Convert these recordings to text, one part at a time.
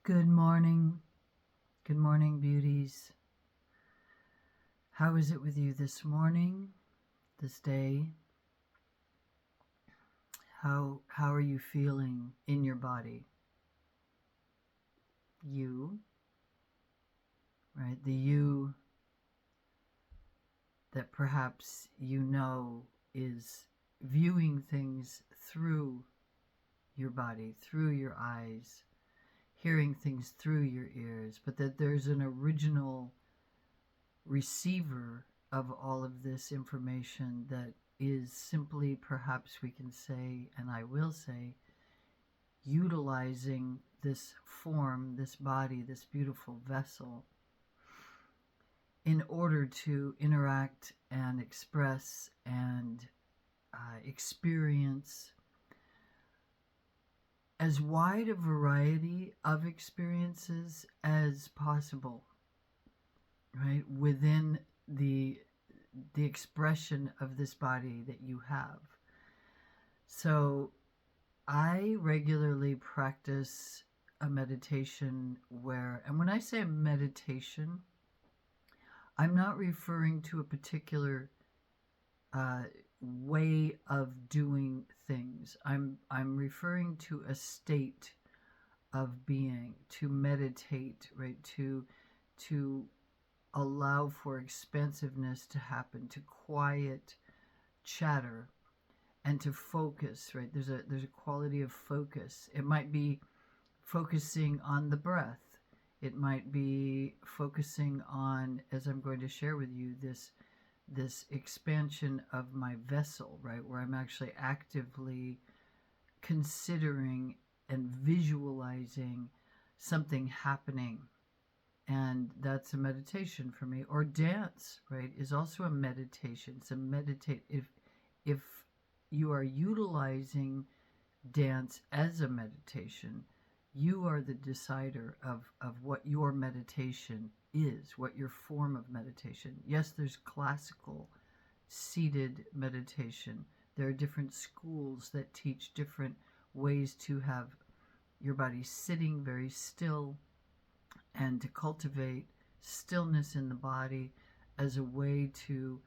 Good morning. Good morning, beauties. How is it with you this morning, this day? How are you feeling in your body? You, right? The you that perhaps you know is viewing things through your body, through your eyes, hearing things through your ears, but that there's an original receiver of all of this information that is simply, perhaps we can say, and I will say, utilizing this form, this body, this beautiful vessel in order to interact and express and experience as wide a variety of experiences as possible, right, within the expression of this body that you have. So I regularly practice a meditation where, and when I say a meditation, I'm not referring to a particular way of doing things. I'm referring to a state of being, to meditate, right, to allow for expansiveness to happen, to quiet chatter, and to focus, right? There's a quality of focus. It might be focusing on the breath. It might be focusing on, as I'm going to share with you, this expansion of my vessel, right, where I'm actually actively considering and visualizing something happening. And that's a meditation for me. Or dance, right, is also a meditation. It's a meditate. If you are utilizing dance as a meditation, you are the decider of what your meditation is, what your form of meditation. Yes, there's classical seated meditation. There are different schools that teach different ways to have your body sitting very still and to cultivate stillness in the body as a way to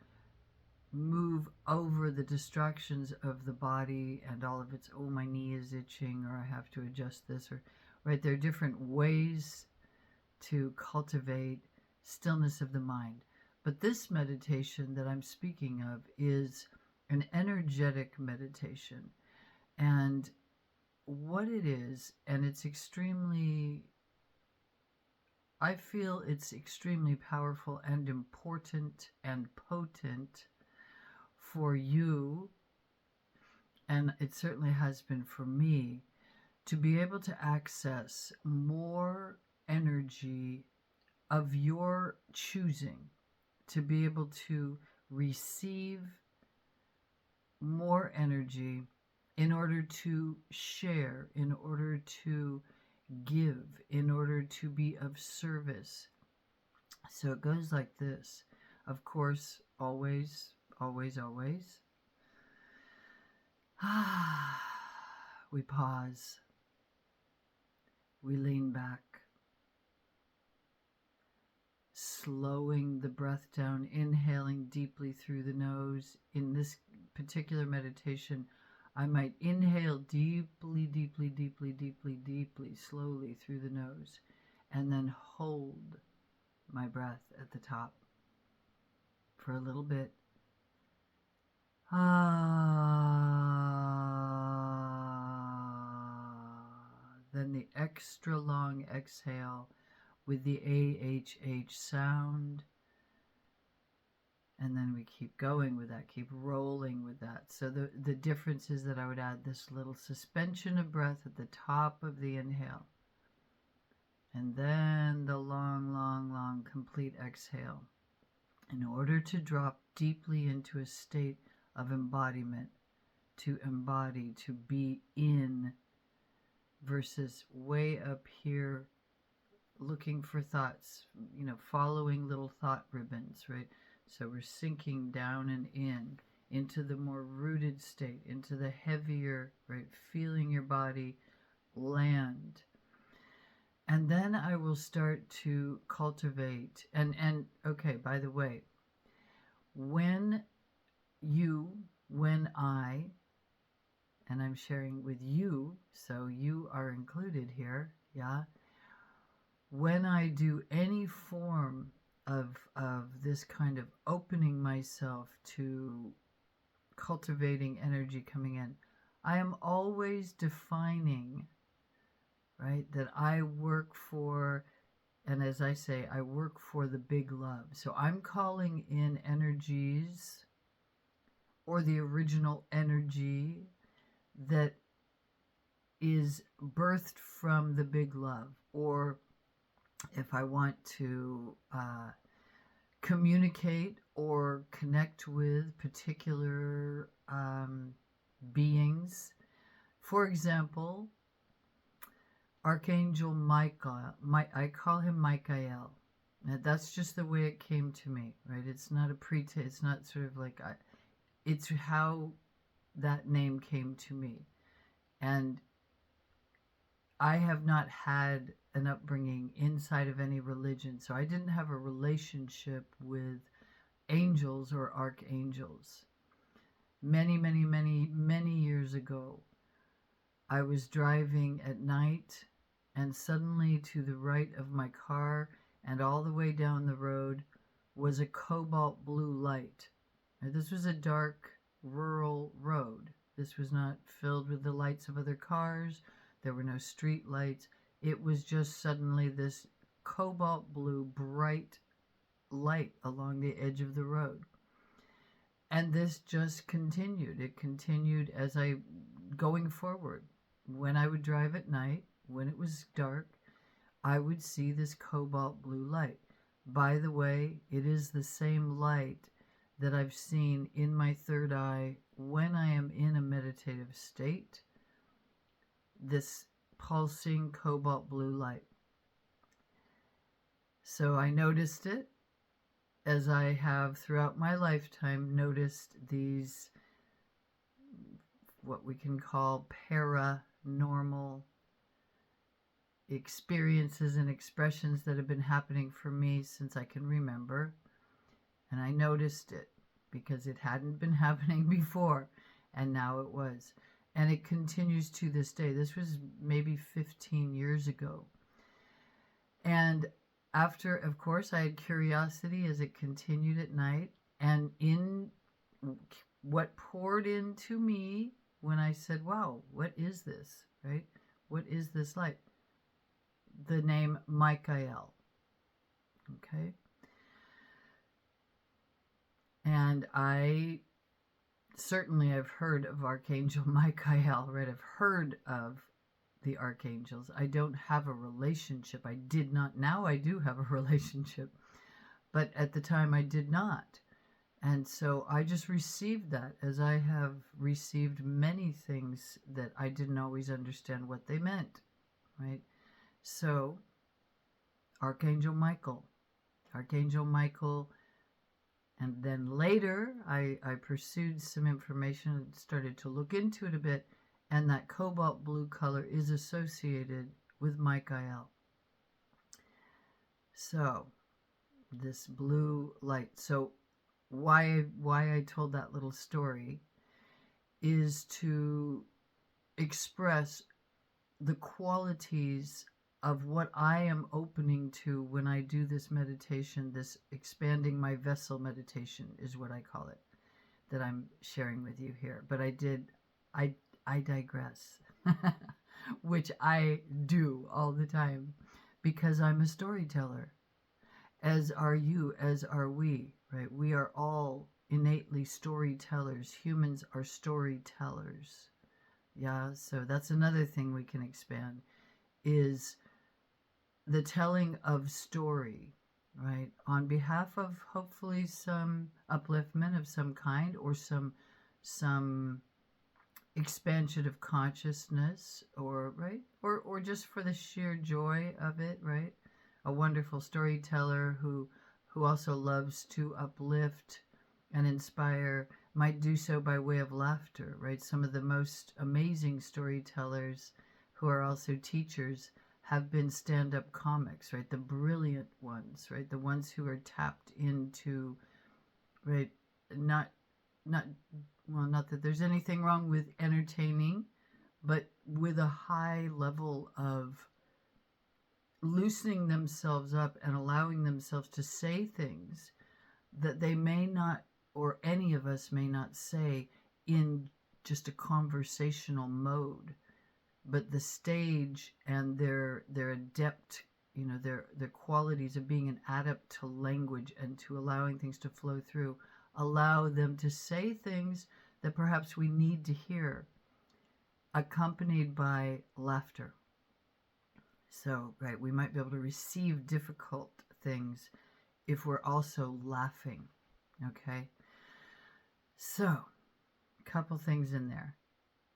move over the distractions of the body and all of its, oh, my knee is itching, or I have to adjust this, or right, there are different ways to cultivate stillness of the mind. But this meditation that I'm speaking of is an energetic meditation. And what it is, and it's extremely, I feel it's extremely powerful and important and potent for you, and it certainly has been for me, to be able to access more energy of your choosing, to be able to receive more energy in order to share, in order to give, in order to be of service. So it goes like this. Of course, always, always, always. We pause. We lean back. Slowing the breath down, inhaling deeply through the nose. In this particular meditation, I might inhale deeply, deeply, deeply, deeply, deeply, slowly through the nose, and then hold my breath at the top for a little bit. Then the extra long exhale with the AHH sound. And then we keep going with that, keep rolling with that. So the difference is that I would add this little suspension of breath at the top of the inhale. And then the long, long, long complete exhale. In order to drop deeply into a state of embodiment, to embody, to be in, versus way up here looking for thoughts, following little thought ribbons, right? So we're sinking down and into the more rooted state, into the heavier, right? Feeling your body land. And will start to cultivate. And okay, by the way, when I, and I'm sharing with you, so you are included here, yeah. When I do any form of this kind of opening myself to cultivating energy coming in, I am always defining, right, that I work for, and as I say, I work for the big love. So I'm calling in energies or the original energy that is birthed from the big love. Or if I want to communicate or connect with particular beings, for example, Archangel Michael, I call him Michael. Now, that's just the way it came to me, right? It's not a pretense. It's not sort of like it's how that name came to me. And I have not had an upbringing inside of any religion, so I didn't have a relationship with angels or archangels. Many, many, many, many years ago, I was driving at night, and suddenly to the right of my car and all the way down the road was a cobalt blue light. Now, this was a dark, rural road. This was not filled with the lights of other cars. There were no street lights. It was just suddenly this cobalt blue, bright light along the edge of the road. And this just continued. It continued as I, going forward. When I would drive at night, when it was dark, I would see this cobalt blue light. By the way, it is the same light that I've seen in my third eye when I am in a meditative state. This pulsing cobalt blue light. So I noticed it, as I have throughout my lifetime noticed these, what we can call paranormal experiences and expressions that have been happening for me since I can remember. And I noticed it because it hadn't been happening before, and now it was. And it continues to this day. This was maybe 15 years ago. And after, of course, I had curiosity as it continued at night. And in what poured into me when I said, wow, what is this, right? What is this light? The name Michael, okay? And I certainly have heard of Archangel Michael, right? I've heard of the archangels. I don't have a relationship. I did not. Now I do have a relationship, but at the time I did not. And so I just received that, as I have received many things that I didn't always understand what they meant, right? So Archangel Michael, and then later I pursued some information and started to look into it a bit, and that cobalt blue color is associated with Michael. So this blue light. So why I told that little story is to express the qualities of what I am opening to when I do this meditation. This expanding my vessel meditation is what I call it, that I'm sharing with you here. But I digress, which I do all the time, because I'm a storyteller, as are you, as are we, right? We are all innately storytellers. Humans are storytellers. Yeah, so that's another thing we can expand, is the telling of story, right? On behalf of hopefully some upliftment of some kind, or some expansion of consciousness, or right, or just for the sheer joy of it, right? A wonderful storyteller who also loves to uplift and inspire might do so by way of laughter, right? Some of the most amazing storytellers who are also teachers have been stand-up comics, right? The brilliant ones, right? The ones who are tapped into, right? Not, not, well, not that there's anything wrong with entertaining, but with a high level of loosening themselves up and allowing themselves to say things that they may not, or any of us may not say in just a conversational mode, but the stage and their adept, their qualities of being an adept to language and to allowing things to flow through, allow them to say things that perhaps we need to hear, accompanied by laughter. So, right, we might be able to receive difficult things if we're also laughing, okay? So, a couple things in there.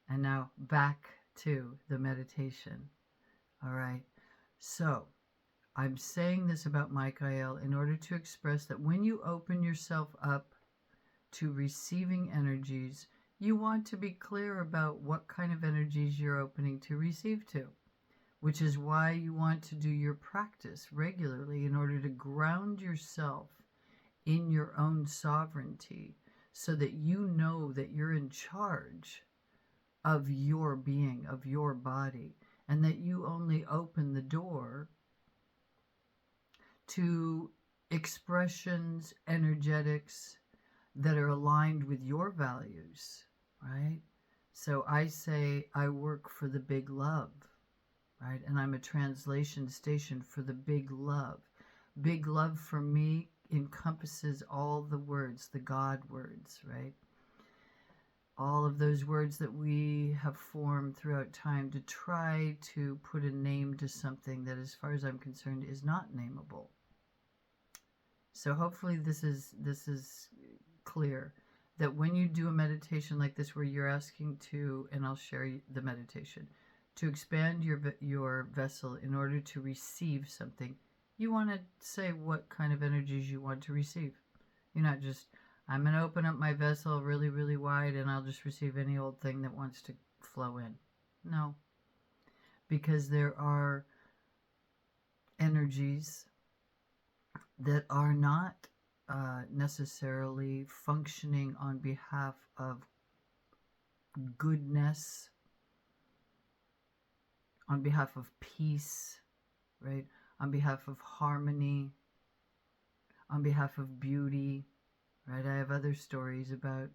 And now back to the meditation, all right? So, I'm saying this about Michael in order to express that when you open yourself up to receiving energies, you want to be clear about what kind of energies you're opening to receive to, which is why you want to do your practice regularly in order to ground yourself in your own sovereignty so that you know that you're in charge of your being, of your body, and that you only open the door to expressions, energetics that are aligned with your values, right? So I say I work for the big love, right? And I'm a translation station for the big love. Big love for me encompasses all the words, the God words, right? All of those words that we have formed throughout time to try to put a name to something that, as far as I'm concerned, is not nameable. So hopefully this is clear, that when you do a meditation like this where you're asking to, and I'll share the meditation, to expand your vessel in order to receive something, you want to say what kind of energies you want to receive. You're not just, I'm going to open up my vessel really, really wide and I'll just receive any old thing that wants to flow in. No. Because there are energies that are not necessarily functioning on behalf of goodness, on behalf of peace, right? On behalf of harmony, on behalf of beauty, right? I have other stories about,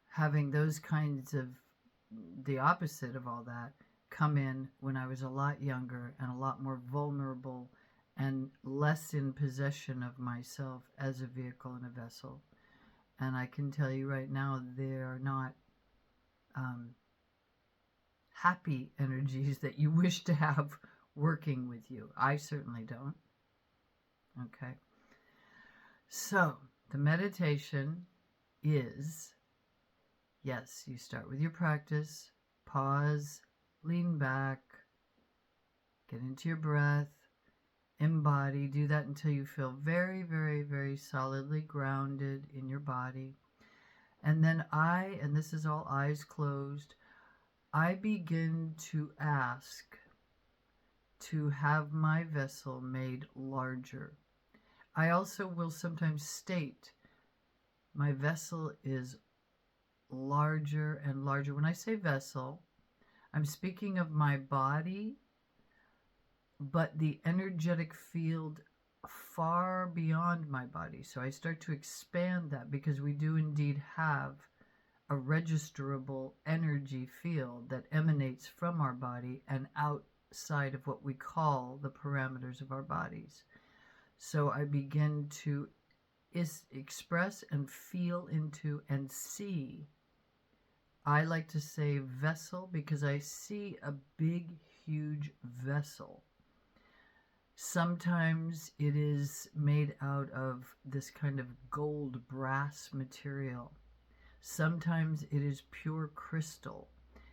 having those kinds of, the opposite of all that, come in when I was a lot younger and a lot more vulnerable and less in possession of myself as a vehicle and a vessel. And I can tell you right now, they are not happy energies that you wish to have working with you. I certainly don't. Okay. So, the meditation is, yes, you start with your practice, pause, lean back, get into your breath, embody, do that until you feel very, very, very solidly grounded in your body. And then and this is all eyes closed, I begin to ask to have my vessel made larger. I also will sometimes state my vessel is larger and larger. When I say vessel, I'm speaking of my body, but the energetic field far beyond my body. So I start to expand that because we do indeed have a registerable energy field that emanates from our body and outside of what we call the parameters of our bodies. So I begin to express and feel into and see. I like to say vessel because I see a big, huge vessel. Sometimes it is made out of this kind of gold brass material. Sometimes it is pure crystal.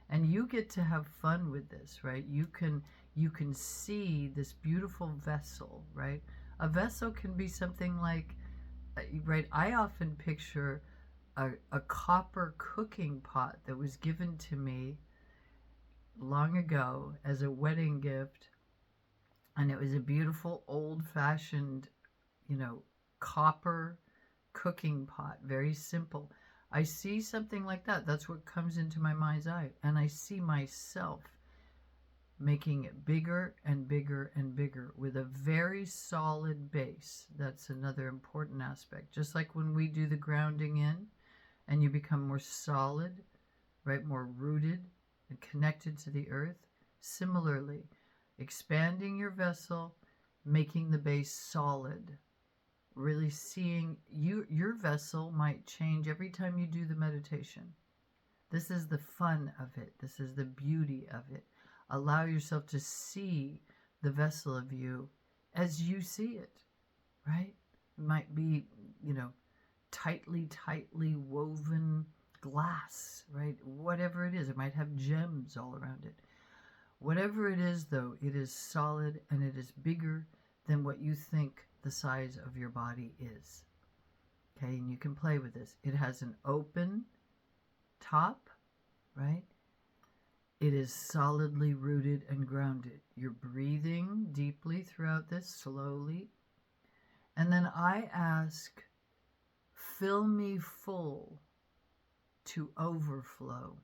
And you get to have fun with this, right? You can see this beautiful vessel, right? A vessel can be something like, right, I often picture a copper cooking pot that was given to me long ago as a wedding gift, and it was a beautiful old-fashioned, copper cooking pot, very simple. I see something like that. That's what comes into my mind's eye. And I see myself making it bigger and bigger and bigger with a very solid base. That's another important aspect. Just like when we do the grounding in and you become more solid, right, more rooted and connected to the earth. Similarly, expanding your vessel, making the base solid. Really seeing your vessel might change every time you do the meditation. This is the fun of it. This is the beauty of it. Allow yourself to see the vessel of you as you see it, right? It might be, tightly woven glass, right? Whatever it is. It might have gems all around it. Whatever it is, though, it is solid and it is bigger than what you think the size of your body is. Okay, and you can play with this. It has an open top, right? It is solidly rooted and grounded. You're breathing deeply throughout this, slowly. And then I ask, fill me full to overflow.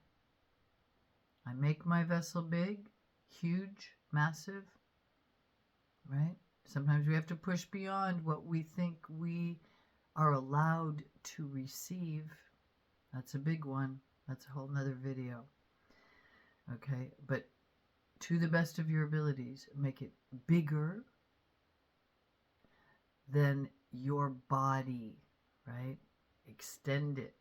I make my vessel big, huge, massive, right? Sometimes we have to push beyond what we think we are allowed to receive. That's a big one. That's a whole nother video. Okay, but to the best of your abilities, make it bigger than your body, right? Extend it.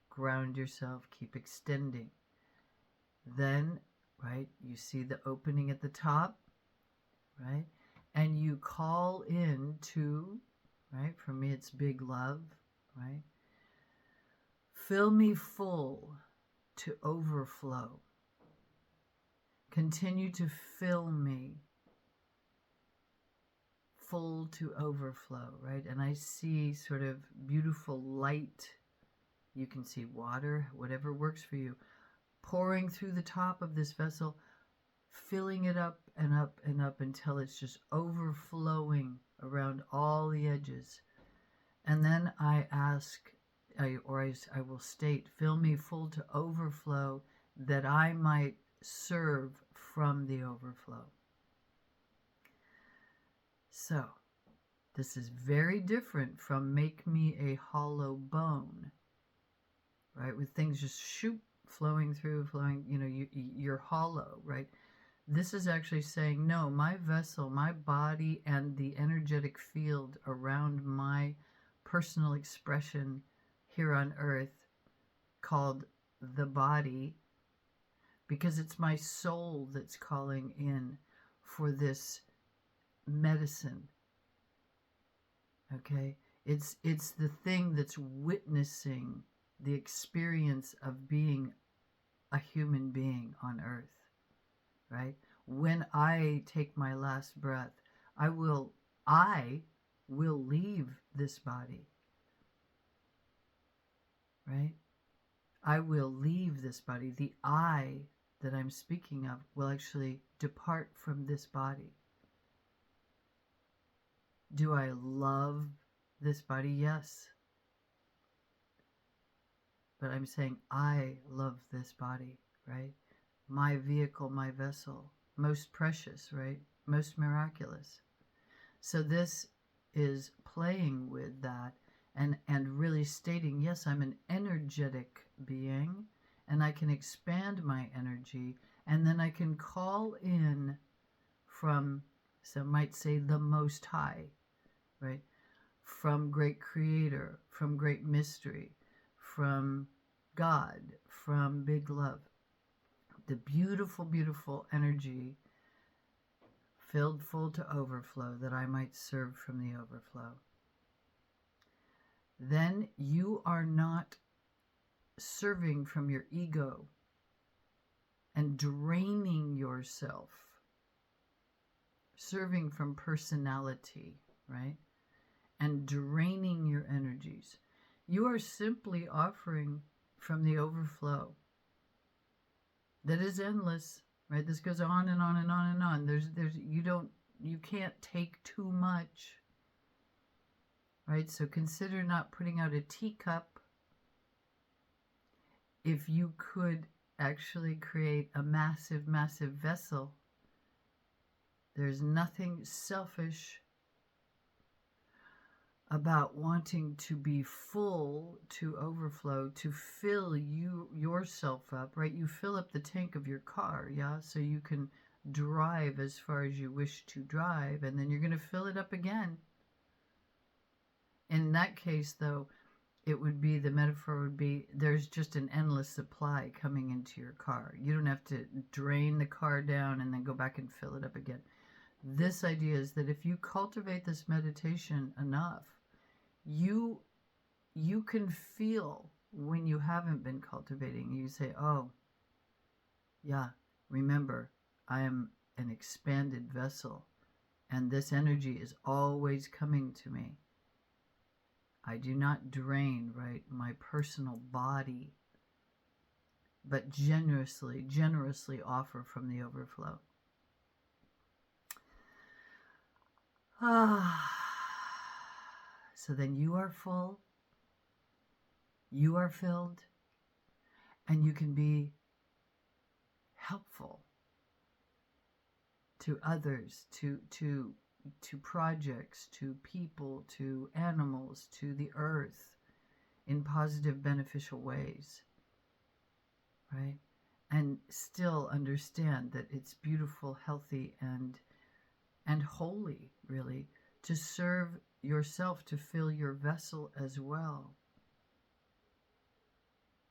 Ground yourself, keep extending. Then, right, you see the opening at the top, right? And you call in to, right, for me it's big love, right? Fill me full to overflow. Continue to fill me full to overflow, right? And I see sort of beautiful light. You can see water, whatever works for you, pouring through the top of this vessel, filling it up and up and up until it's just overflowing around all the edges. And then I ask, I will state, fill me full to overflow that I might serve from the overflow. So, this is very different from make me a hollow bone, right? With things just flowing through, you're hollow, right? This is actually saying, no, my vessel, my body, and the energetic field around my personal expression here on earth, called the body, because it's my soul that's calling in for this medicine. Okay? It's the thing that's witnessing the experience of being a human being on earth. Right? When I take my last breath, I will leave this body. Right? I will leave this body. The I that I'm speaking of will actually depart from this body. Do I love this body? Yes. But I'm saying I love this body, right? My vehicle, my vessel, most precious, right? Most miraculous. So this is playing with that and really stating, yes, I'm an energetic being and I can expand my energy, and then I can call in from, some might say, the Most High, right? From great creator, from great mystery, from God, from big love. The beautiful, beautiful energy filled full to overflow that I might serve from the overflow. Then you are not serving from your ego and draining yourself, serving from personality, right? And draining your energies. You are simply offering from the overflow. that is endless, right? This goes on and on and on and on. You can't take too much, right? So consider not putting out a teacup if you could actually create a massive, massive vessel. There's nothing selfish about wanting to be full, to overflow, to fill yourself up, right? You fill up the tank of your car, yeah, so you can drive as far as you wish to drive, and then you're going to fill it up again. In that case, though, it would be, the metaphor would be, there's just an endless supply coming into your car. You don't have to drain the car down and then go back and fill it up again. This idea is that if you cultivate this meditation enough, you can feel when you haven't been cultivating. You say, oh, yeah, remember, I am an expanded vessel, and this energy is always coming to me. I do not drain, right, my personal body, but generously offer from the overflow. So then you are full, you are filled, and you can be helpful to others, to projects, to people, to animals, to the earth, in positive, beneficial ways, right? And still understand that it's beautiful, healthy, and holy, really, to serve yourself, to fill your vessel as well,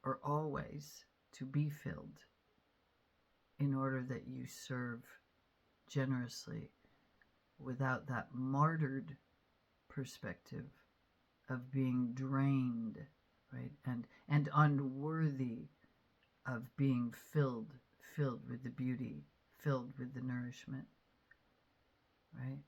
or always to be filled, in order that you serve generously without that martyred perspective of being drained, right, and unworthy of being filled with the beauty, filled with the nourishment, right?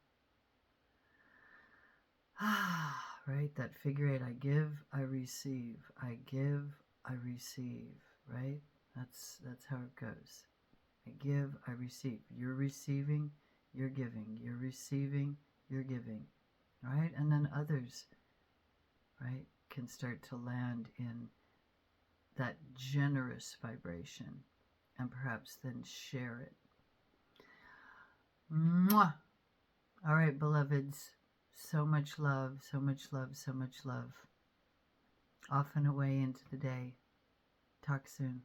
Right, that figure eight, I give, I receive, I give, I receive, right? That's how it goes. I give, I receive. You're receiving, you're giving. You're receiving, you're giving, right? And then others, right, can start to land in that generous vibration, and perhaps then share it. Mwah! All right, beloveds, so much love, so much love, so much love. Off and away into the day. Talk soon.